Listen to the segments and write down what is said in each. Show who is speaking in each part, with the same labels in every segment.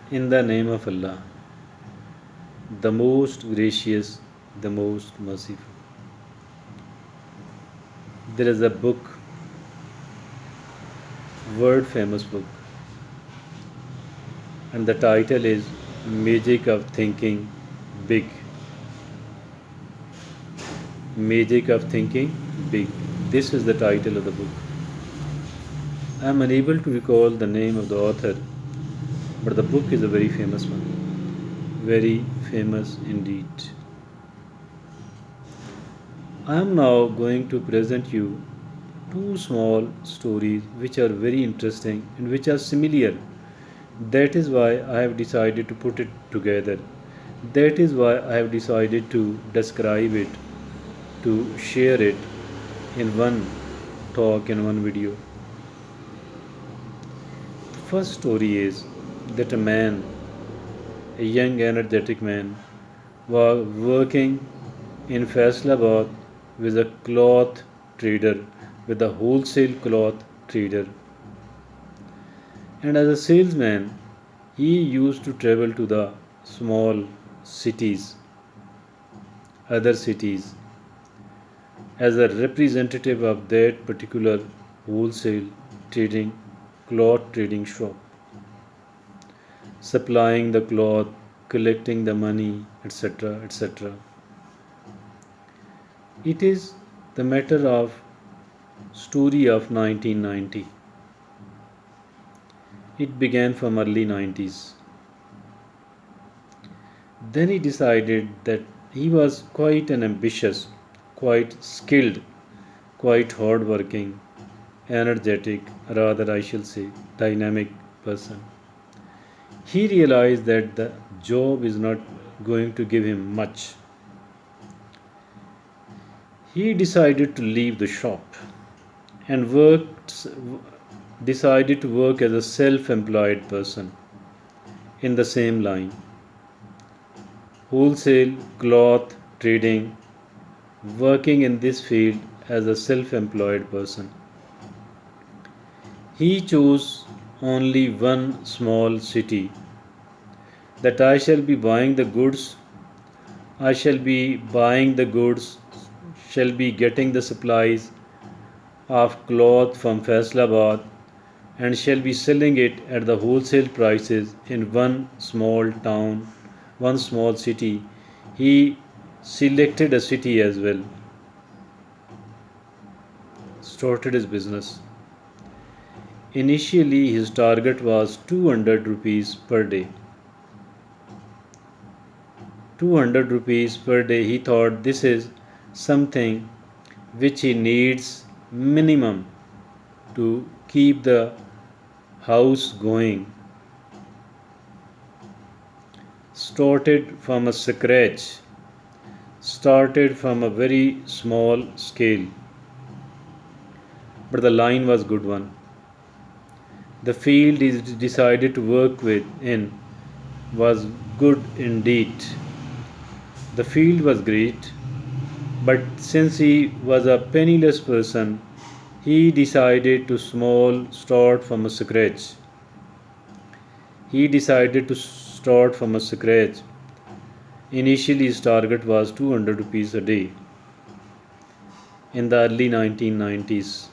Speaker 1: In the name of Allah, the most gracious, the most merciful. There is a book, world famous book, and the title is Magic of Thinking Big. Magic of Thinking Big. This is the title of the book. I am unable to recall the name of the author, but the book is a very famous one. Very famous indeed. I am now going to present you two small stories which are very interesting and which are similar. That is why I have decided to put it together. That is why I have decided to describe it, to share it in one talk, in one video. The first story is that a man, a young energetic man, was working in Faisalabad with a cloth trader, with a wholesale cloth trader. And as a salesman, he used to travel to the small cities, other cities, as a representative of that particular wholesale trading, cloth trading shop, supplying the cloth, collecting the money, etc. etc. It is the matter of story of 1990. It began from early 90s. Then he decided that he was quite an ambitious, quite skilled, quite hardworking, energetic, rather I shall say, dynamic person. He realized that the job is not going to give him much. He decided to leave the shop and decided to work as a self-employed person in the same line. Wholesale cloth trading, working in this field as a self-employed person. He chose only one small city, that I shall be buying the goods, I shall be buying the goods, shall be getting the supplies of cloth from Faisalabad and shall be selling it at the wholesale prices in one small town, one small city. He selected a city as well, started his business. Initially, his target was 200 rupees per day. 200 rupees per day. He thought this is something which he needs minimum to keep the house going. Started from a scratch, started from a very small scale, but the line was good one. The field he decided to work with in was good indeed. The field was great, but since he was a penniless person, he decided to start from a scratch. He decided to start from a scratch. Initially, his target was 200 rupees a day in the early 1990s.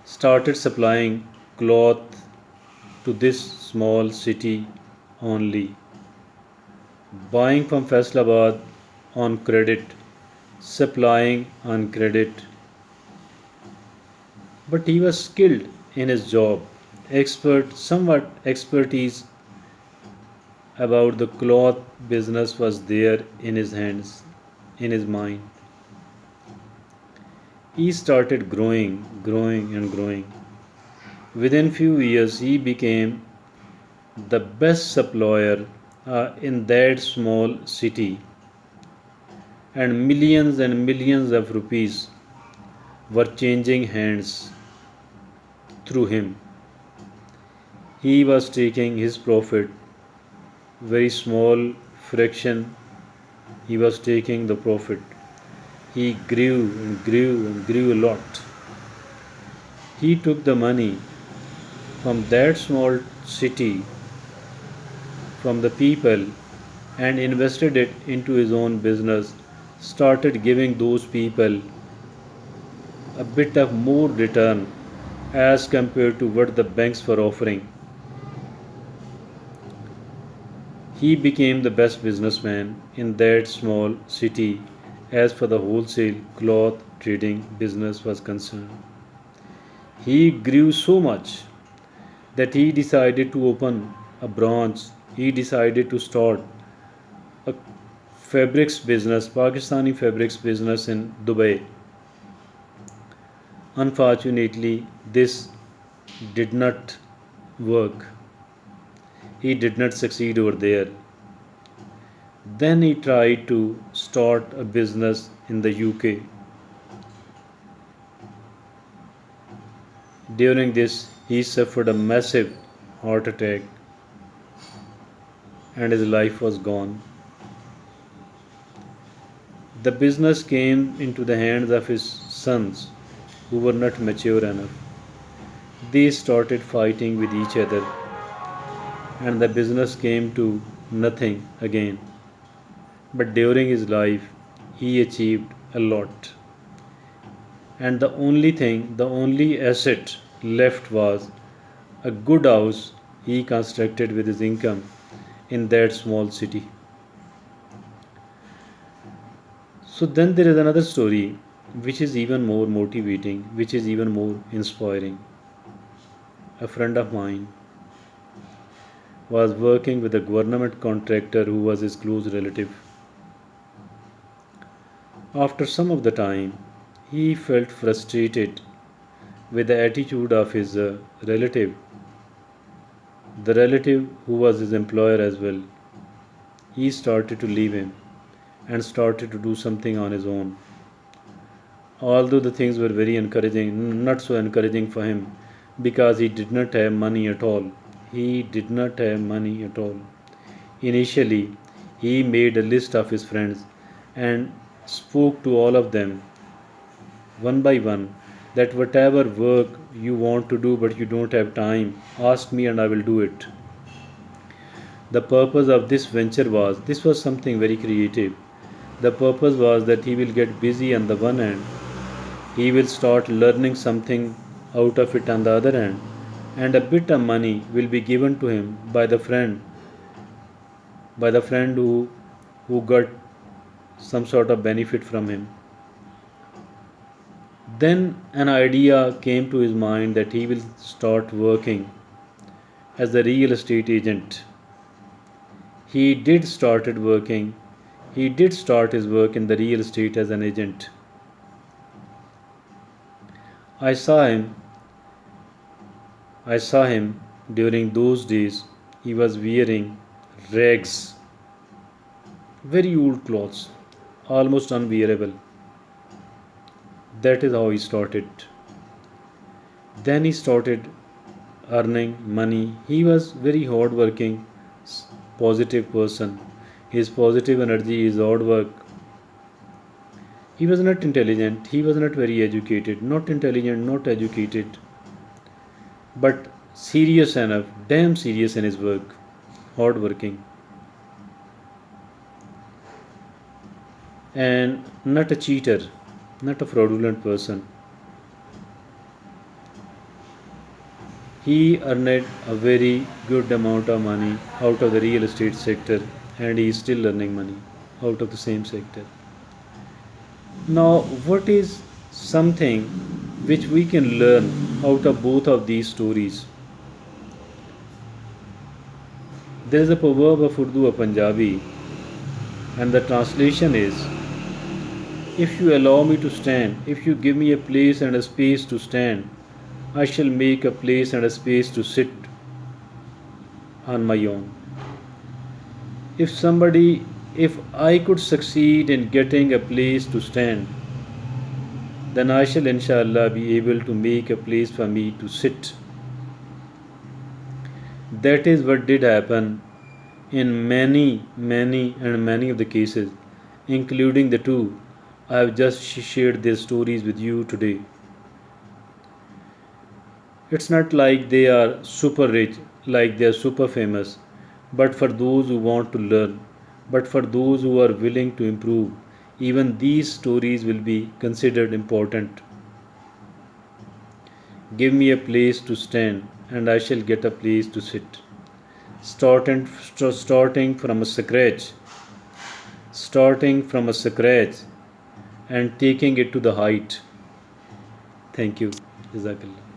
Speaker 1: Started supplying cloth to this small city only, buying from Faisalabad on credit, supplying on credit. But he was skilled in his job, somewhat expertise about the cloth business was there in his hands, in his mind. He started growing, growing, and growing. Within few years, he became the best supplier in that small city, and millions of rupees were changing hands through him. He was taking his profit, very small fraction, he was taking the profit. He grew and grew and grew a lot. He took the money from that small city, from the people, and invested it into his own business, started giving those people a bit of more return as compared to what the banks were offering. He became the best businessman in that small city as far the wholesale cloth trading business was concerned. He grew so much that he decided to open a branch. He decided to start a fabrics business, Pakistani fabrics business in Dubai. Unfortunately, this did not work. He did not succeed over there. Then he tried to start a business in the UK. During this, he suffered a massive heart attack and his life was gone. The business came into the hands of his sons, who were not mature enough. They started fighting with each other, and the business came to nothing again. But during his life, he achieved a lot. And the only asset left was a good house he constructed with his income in that small city. So then there is another story which is even more motivating, which is even more inspiring. A friend of mine was working with a government contractor who was his close relative. After some of the time, he felt frustrated with the attitude of his relative, the relative who was his employer as well. He started to leave him and started to do something on his own. Although the things were very encouraging, not so encouraging for him because he did not have money at all. He did not have money at all. Initially, he made a list of his friends and spoke to all of them one by one that whatever work you want to do but you don't have time, ask me and I will do it. The purpose of this venture was this was something very creative. The purpose was that he will get busy on the one hand, he will start learning something out of it on the other hand, and a bit of money will be given to him by the friend who got some sort of benefit from him. Then an idea came to his mind that he will start working as a real estate agent. He did started working. He did start his work in the real estate as an agent. I saw him. I saw him during those days. He was wearing rags, very old clothes, almost unwearable. That is how he started. Then he started earning money. He was very hardworking, positive person. His positive energy, his hard work. He was not intelligent. He was not very educated. Not intelligent, not educated, but serious enough, damn serious in his work, hardworking, and not a cheater, not a fraudulent person. He earned a very good amount of money out of the real estate sector and he is still earning money out of the same sector. Now, what is something which we can learn out of both of these stories? There is a proverb of Urdu or Punjabi, and the translation is if you allow me to stand, if you give me a place and a space to stand, I shall make a place and a space to sit on my own. If I could succeed in getting a place to stand, then I shall inshallah be able to make a place for me to sit. That is what did happen in many of the cases, including the two I have just shared their stories with you today. It's not like they are super rich, like they are super famous, but for those who want to learn, but for those who are willing to improve, even these stories will be considered important. Give me a place to stand, and I shall get a place to sit. Starting from a scratch, starting from a scratch, and taking it to the height. Thank you. Jazakallah.